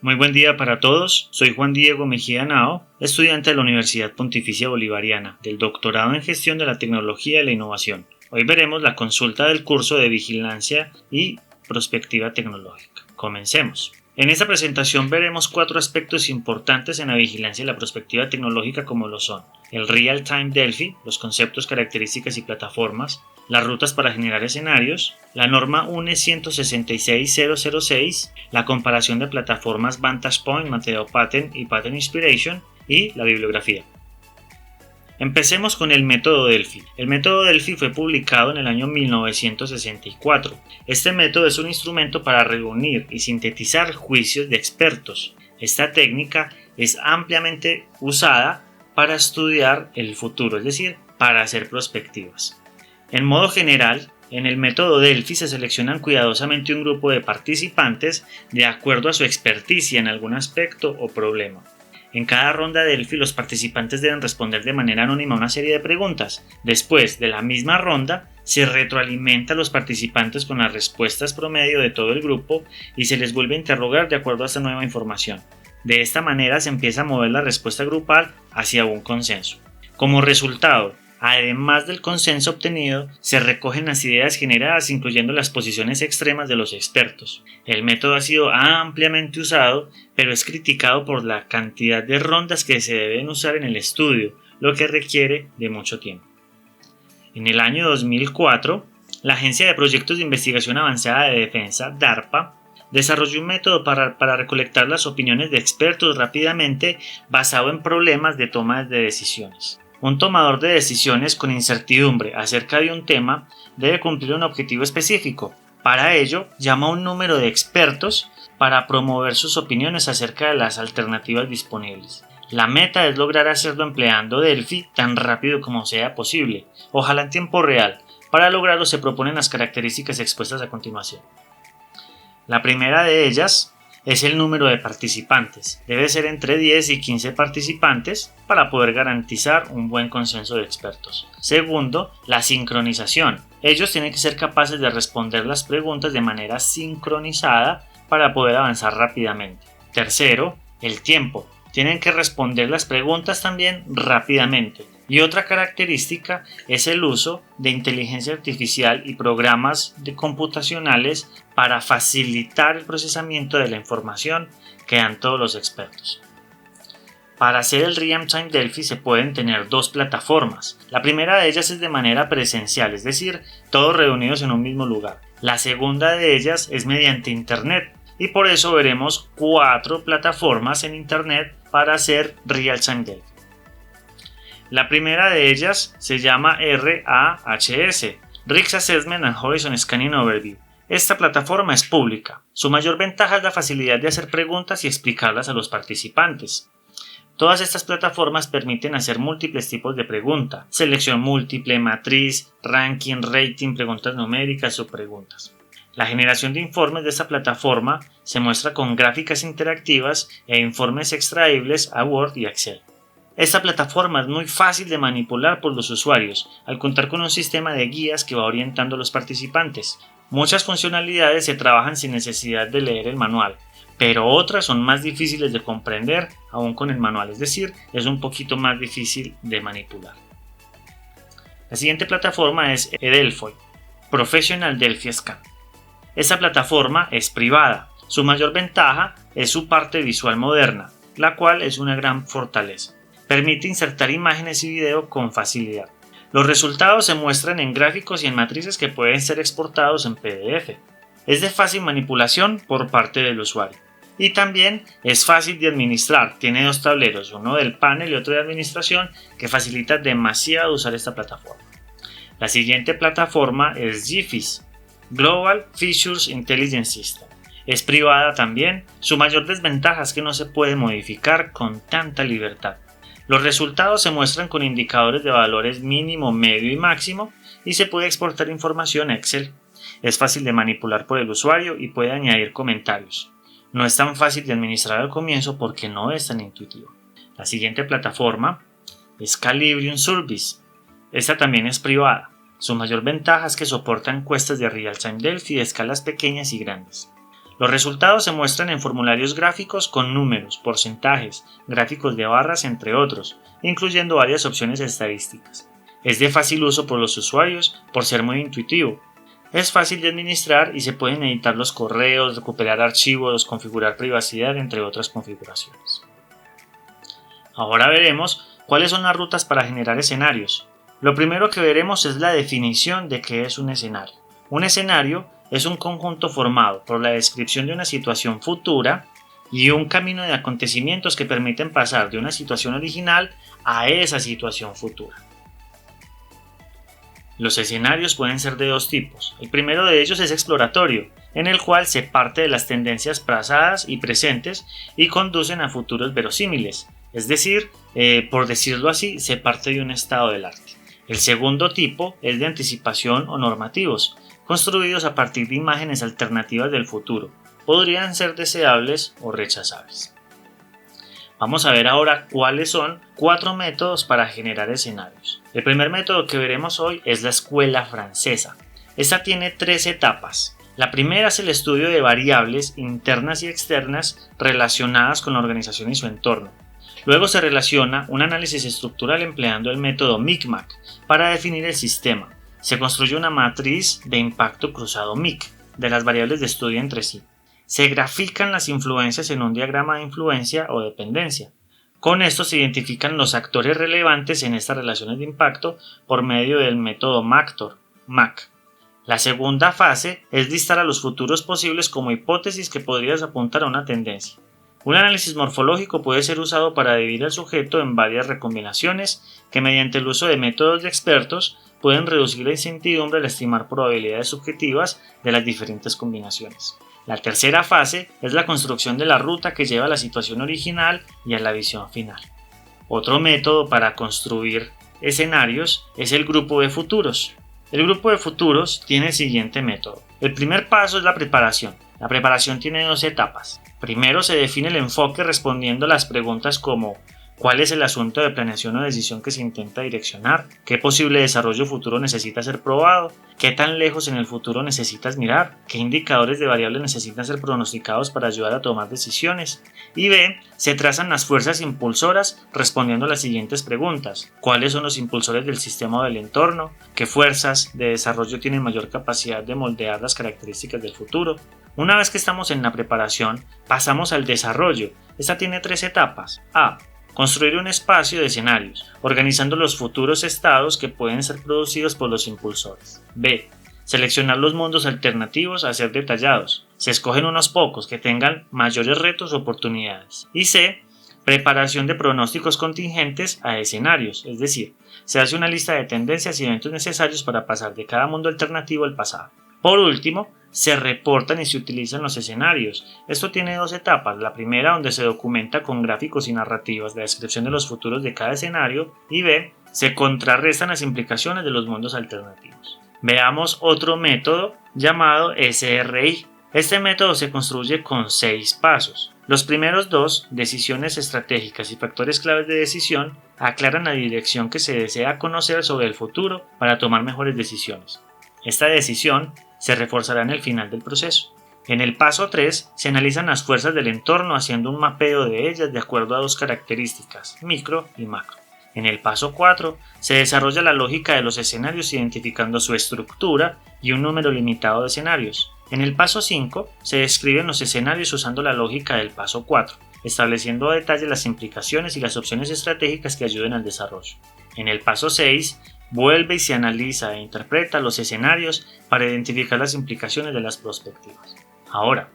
Muy buen día para todos, soy Juan Diego Mejía Nao, estudiante de la Universidad Pontificia Bolivariana, del Doctorado en Gestión de la Tecnología y la Innovación. Hoy veremos la consulta del curso de Vigilancia y Prospectiva Tecnológica. Comencemos. En esta presentación veremos 4 aspectos importantes en la vigilancia y la prospectiva tecnológica, como lo son: el Real-Time Delphi, los conceptos, características y plataformas, las rutas para generar escenarios, la norma UNE 166006, la comparación de plataformas VantagePoint, Mateo Patent y Patent Inspiration, y la bibliografía. Empecemos con el método Delphi. El método Delphi fue publicado en el año 1964. Este método es un instrumento para reunir y sintetizar juicios de expertos. Esta técnica es ampliamente usada para estudiar el futuro, es decir, para hacer prospectivas. En modo general, en el método Delphi se seleccionan cuidadosamente un grupo de participantes de acuerdo a su experticia en algún aspecto o problema. En cada ronda Delphi, los participantes deben responder de manera anónima una serie de preguntas. Después de la misma ronda, se retroalimenta a los participantes con las respuestas promedio de todo el grupo y se les vuelve a interrogar de acuerdo a esta nueva información. De esta manera se empieza a mover la respuesta grupal hacia un consenso. Como resultado, además del consenso obtenido, se recogen las ideas generadas, incluyendo las posiciones extremas de los expertos. El método ha sido ampliamente usado, pero es criticado por la cantidad de rondas que se deben usar en el estudio, lo que requiere de mucho tiempo. En el año 2004, la Agencia de Proyectos de Investigación Avanzada de Defensa, DARPA, desarrolló un método para recolectar las opiniones de expertos rápidamente, basado en problemas de toma de decisiones. Un tomador de decisiones con incertidumbre acerca de un tema debe cumplir un objetivo específico. Para ello, llama a un número de expertos para promover sus opiniones acerca de las alternativas disponibles. La meta es lograr hacerlo empleando Delphi tan rápido como sea posible, ojalá en tiempo real. Para lograrlo se proponen las características expuestas a continuación. La primera de ellas es el número de participantes. Debe ser entre 10 y 15 participantes para poder garantizar un buen consenso de expertos. Segundo, la sincronización. Ellos tienen que ser capaces de responder las preguntas de manera sincronizada para poder avanzar rápidamente. Tercero, el tiempo. Tienen que responder las preguntas también rápidamente. Y otra característica es el uso de inteligencia artificial y programas computacionales para facilitar el procesamiento de la información que dan todos los expertos. Para hacer el Real-Time Delphi se pueden tener 2 plataformas. La primera de ellas es de manera presencial, es decir, todos reunidos en un mismo lugar. La segunda de ellas es mediante Internet, y por eso veremos 4 plataformas en Internet para hacer Real-Time Delphi. La primera de ellas se llama RAHS, Risk Assessment and Horizon Scanning Overview. Esta plataforma es pública. Su mayor ventaja es la facilidad de hacer preguntas y explicarlas a los participantes. Todas estas plataformas permiten hacer múltiples tipos de pregunta: selección múltiple, matriz, ranking, rating, preguntas numéricas o preguntas. La generación de informes de esta plataforma se muestra con gráficas interactivas e informes extraíbles a Word y Excel. Esta plataforma es muy fácil de manipular por los usuarios, al contar con un sistema de guías que va orientando a los participantes. Muchas funcionalidades se trabajan sin necesidad de leer el manual, pero otras son más difíciles de comprender aún con el manual, es decir, es un poquito más difícil de manipular. La siguiente plataforma es eDelphi, Professional Delphi Scan. Esta plataforma es privada. Su mayor ventaja es su parte visual moderna, la cual es una gran fortaleza. Permite insertar imágenes y video con facilidad. Los resultados se muestran en gráficos y en matrices que pueden ser exportados en PDF. Es de fácil manipulación por parte del usuario. Y también es fácil de administrar. Tiene 2 tableros, uno del panel y otro de administración, que facilita demasiado usar esta plataforma. La siguiente plataforma es GFIS, Global Features Intelligence System. Es privada también. Su mayor desventaja es que no se puede modificar con tanta libertad. Los resultados se muestran con indicadores de valores mínimo, medio y máximo, y se puede exportar información a Excel. Es fácil de manipular por el usuario y puede añadir comentarios. No es tan fácil de administrar al comienzo porque no es tan intuitivo. La siguiente plataforma es Calibrium Service. Esta también es privada. Su mayor ventaja es que soporta encuestas de Real-Time Delphi de escalas pequeñas y grandes. Los resultados se muestran en formularios gráficos con números, porcentajes, gráficos de barras, entre otros, incluyendo varias opciones estadísticas. Es de fácil uso por los usuarios por ser muy intuitivo. Es fácil de administrar y se pueden editar los correos, recuperar archivos, configurar privacidad, entre otras configuraciones. Ahora veremos cuáles son las rutas para generar escenarios. Lo primero que veremos es la definición de qué es un escenario. Un escenario es un conjunto formado por la descripción de una situación futura y un camino de acontecimientos que permiten pasar de una situación original a esa situación futura. Los escenarios pueden ser de dos tipos. El primero de ellos es exploratorio, en el cual se parte de las tendencias pasadas y presentes y conducen a futuros verosímiles, es decir, por decirlo así, se parte de un estado del arte. El segundo tipo es de anticipación o normativos, construidos a partir de imágenes alternativas del futuro. Podrían ser deseables o rechazables. Vamos a ver ahora cuáles son 4 métodos para generar escenarios. El primer método que veremos hoy es la escuela francesa. Esta tiene 3 etapas. La primera es el estudio de variables internas y externas relacionadas con la organización y su entorno. Luego se relaciona un análisis estructural empleando el método MICMAC para definir el sistema. Se construye una matriz de impacto cruzado MIC de las variables de estudio entre sí. Se grafican las influencias en un diagrama de influencia o dependencia. Con esto se identifican los actores relevantes en estas relaciones de impacto por medio del método MACTOR, MAC. La segunda fase es listar a los futuros posibles como hipótesis que podrían apuntar a una tendencia. Un análisis morfológico puede ser usado para dividir al sujeto en varias recombinaciones que mediante el uso de métodos de expertos pueden reducir la incertidumbre al estimar probabilidades subjetivas de las diferentes combinaciones. La tercera fase es la construcción de la ruta que lleva a la situación original y a la visión final. Otro método para construir escenarios es el grupo de futuros. El grupo de futuros tiene el siguiente método. El primer paso es la preparación. La preparación tiene 2 etapas. Primero se define el enfoque respondiendo a las preguntas como ¿cuál es el asunto de planeación o decisión que se intenta direccionar? ¿Qué posible desarrollo futuro necesita ser probado? ¿Qué tan lejos en el futuro necesitas mirar? ¿Qué indicadores de variables necesitan ser pronosticados para ayudar a tomar decisiones? Y B, se trazan las fuerzas impulsoras respondiendo a las siguientes preguntas. ¿Cuáles son los impulsores del sistema o del entorno? ¿Qué fuerzas de desarrollo tienen mayor capacidad de moldear las características del futuro? Una vez que estamos en la preparación, pasamos al desarrollo. Esta tiene 3 etapas. A. Construir un espacio de escenarios, organizando los futuros estados que pueden ser producidos por los impulsores. B. Seleccionar los mundos alternativos a ser detallados. Se escogen unos pocos que tengan mayores retos o oportunidades. Y C. Preparación de pronósticos contingentes a escenarios, es decir, se hace una lista de tendencias y eventos necesarios para pasar de cada mundo alternativo al pasado. Por último, se reportan y se utilizan los escenarios. Esto tiene 2 etapas. La primera, donde se documenta con gráficos y narrativas la descripción de los futuros de cada escenario, y B, se contrarrestan las implicaciones de los mundos alternativos. Veamos otro método llamado SRI. Este método se construye con 6 pasos. Los primeros 2, decisiones estratégicas y factores claves de decisión, aclaran la dirección que se desea conocer sobre el futuro para tomar mejores decisiones. Esta decisión se reforzará en el final del proceso. En el paso 3 se analizan las fuerzas del entorno haciendo un mapeo de ellas de acuerdo a 2 características, micro y macro. En el paso 4 se desarrolla la lógica de los escenarios identificando su estructura y un número limitado de escenarios. En el paso 5 se describen los escenarios usando la lógica del paso 4, estableciendo a detalle las implicaciones y las opciones estratégicas que ayuden al desarrollo. En el paso 6 vuelve y se analiza e interpreta los escenarios para identificar las implicaciones de las perspectivas. Ahora,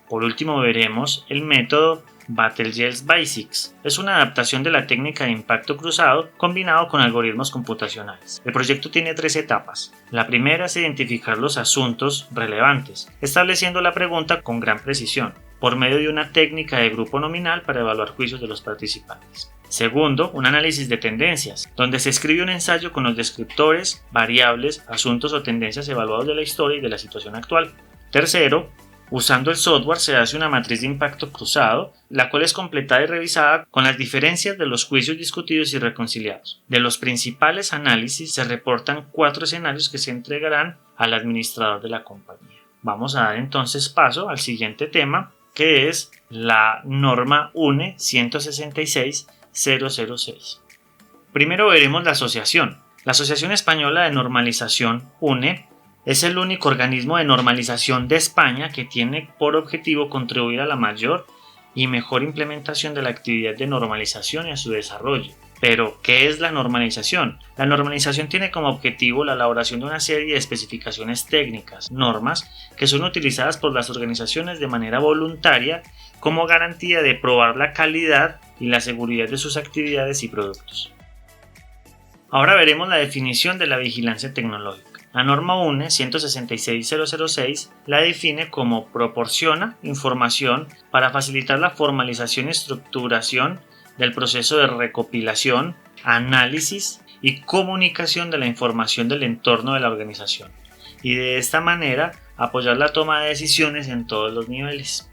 por último veremos el método Battlegels Basics. Es una adaptación de la técnica de impacto cruzado combinado con algoritmos computacionales. El proyecto tiene 3 etapas. La primera es identificar los asuntos relevantes, estableciendo la pregunta con gran precisión, por medio de una técnica de grupo nominal para evaluar juicios de los participantes. Segundo, un análisis de tendencias, donde se escribe un ensayo con los descriptores, variables, asuntos o tendencias evaluados de la historia y de la situación actual. Tercero, usando el software se hace una matriz de impacto cruzado, la cual es completada y revisada con las diferencias de los juicios discutidos y reconciliados. De los principales análisis se reportan 4 escenarios que se entregarán al administrador de la compañía. vamos a dar entonces paso al siguiente tema, que es la norma UNE 166.006. Primero veremos la asociación. La Asociación Española de Normalización, UNE, es el único organismo de normalización de España que tiene por objetivo contribuir a la mayor y mejor implementación de la actividad de normalización y a su desarrollo. Pero, ¿qué es la normalización? La normalización tiene como objetivo la elaboración de una serie de especificaciones técnicas, normas, que son utilizadas por las organizaciones de manera voluntaria como garantía de probar la calidad y la seguridad de sus actividades y productos. Ahora veremos la definición de la vigilancia tecnológica. La norma UNE 166.006 la define como proporciona información para facilitar la formalización y estructuración del proceso de recopilación, análisis y comunicación de la información del entorno de la organización, y de esta manera apoyar la toma de decisiones en todos los niveles.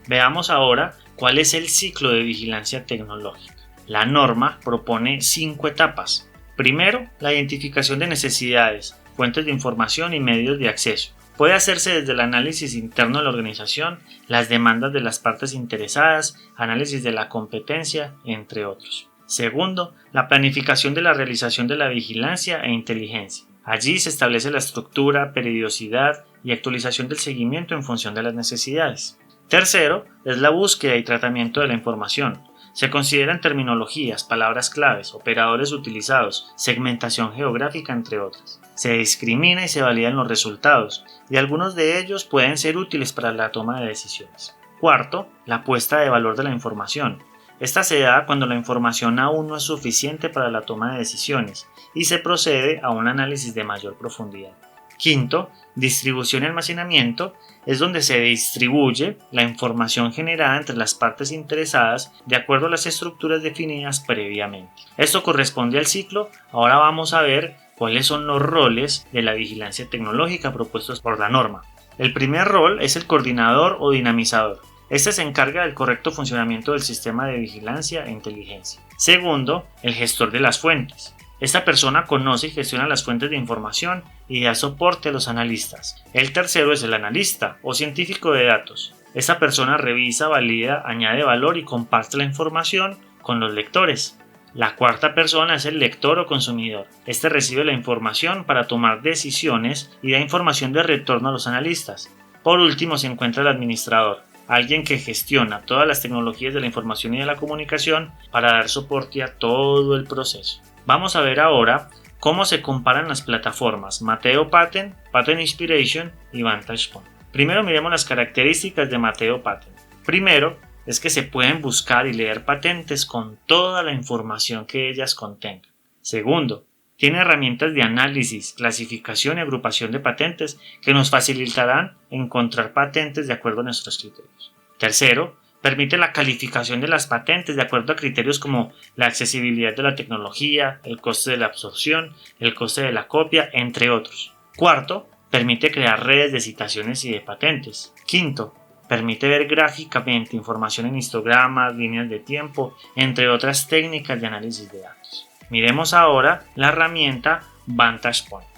Veamos ahora cuál es el ciclo de vigilancia tecnológica. La norma propone 5 etapas. Primero, la identificación de necesidades, fuentes de información y medios de acceso. Puede hacerse desde el análisis interno de la organización, las demandas de las partes interesadas, análisis de la competencia, entre otros. Segundo, la planificación de la realización de la vigilancia e inteligencia. Allí se establece la estructura, periodicidad y actualización del seguimiento en función de las necesidades. Tercero, es la búsqueda y tratamiento de la información. Se consideran terminologías, palabras claves, operadores utilizados, segmentación geográfica, entre otras. Se discrimina y se validan los resultados, y algunos de ellos pueden ser útiles para la toma de decisiones. Cuarto, la puesta de valor de la información. Esta se da cuando la información aún no es suficiente para la toma de decisiones y se procede a un análisis de mayor profundidad. Quinto, distribución y almacenamiento. Es donde se distribuye la información generada entre las partes interesadas de acuerdo a las estructuras definidas previamente. Esto corresponde al ciclo. Ahora vamos a ver cuáles son los roles de la vigilancia tecnológica propuestos por la norma. El primer rol es el coordinador o dinamizador. Este se encarga del correcto funcionamiento del sistema de vigilancia e inteligencia. Segundo, el gestor de las fuentes. Esta persona conoce y gestiona las fuentes de información y da soporte a los analistas. El tercero es el analista o científico de datos. Esta persona revisa, valida, añade valor y comparte la información con los lectores. La cuarta persona es el lector o consumidor. Este recibe la información para tomar decisiones y da información de retorno a los analistas. Por último se encuentra el administrador, alguien que gestiona todas las tecnologías de la información y de la comunicación para dar soporte a todo el proceso. Vamos a ver ahora cómo se comparan las plataformas Mateo Patent, Patent Inspiration y Vantage Point. Primero miremos las características de Mateo Patent. Primero es que se pueden buscar y leer patentes con toda la información que ellas contengan. Segundo, tiene herramientas de análisis, clasificación y agrupación de patentes que nos facilitarán encontrar patentes de acuerdo a nuestros criterios. Tercero, permite la calificación de las patentes de acuerdo a criterios como la accesibilidad de la tecnología, el coste de la absorción, el coste de la copia, entre otros. Cuarto, permite crear redes de citaciones y de patentes. Quinto, permite ver gráficamente información en histogramas, líneas de tiempo, entre otras técnicas de análisis de datos. Miremos ahora la herramienta Vantage Point.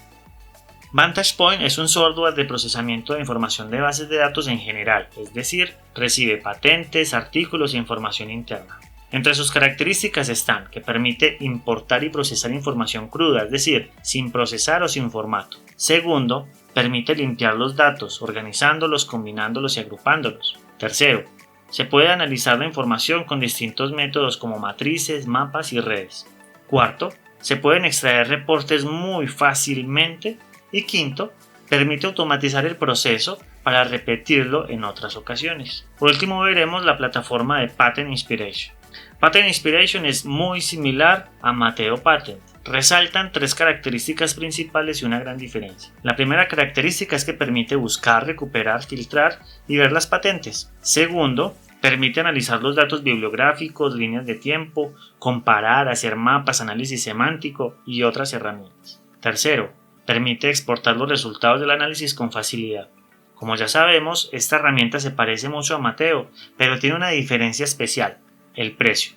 Vantage Point es un software de procesamiento de información de bases de datos en general, es decir, recibe patentes, artículos e información interna. Entre sus características están que permite importar y procesar información cruda, es decir, sin procesar o sin formato. Segundo, permite limpiar los datos, organizándolos, combinándolos y agrupándolos. Tercero, se puede analizar la información con distintos métodos como matrices, mapas y redes. Cuarto, se pueden extraer reportes muy fácilmente. Y quinto, permite automatizar el proceso para repetirlo en otras ocasiones. Por último veremos la plataforma de Patent Inspiration. Patent Inspiration es muy similar a Mateo Patent. Resaltan 3 características principales y una gran diferencia. La primera característica es que permite buscar, recuperar, filtrar y ver las patentes. Segundo, permite analizar los datos bibliográficos, líneas de tiempo, comparar, hacer mapas, análisis semántico y otras herramientas. Tercero, permite exportar los resultados del análisis con facilidad. Como ya sabemos, esta herramienta se parece mucho a Mateo, pero tiene una diferencia especial, el precio.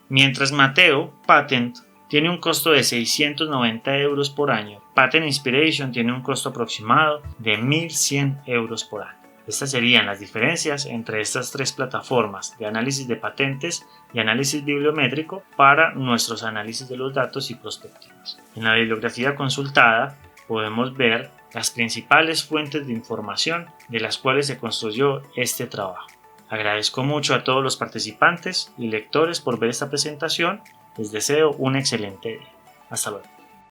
Mientras Mateo Patent tiene un costo de 690 euros por año. Patent Inspiration tiene un costo aproximado de 1.100 euros por año. Estas serían las diferencias entre estas tres plataformas de análisis de patentes y análisis bibliométrico para nuestros análisis de los datos y prospectivas. En la bibliografía consultada podemos ver las principales fuentes de información de las cuales se construyó este trabajo. Agradezco mucho a todos los participantes y lectores por ver esta presentación. Les deseo un excelente día. Hasta luego.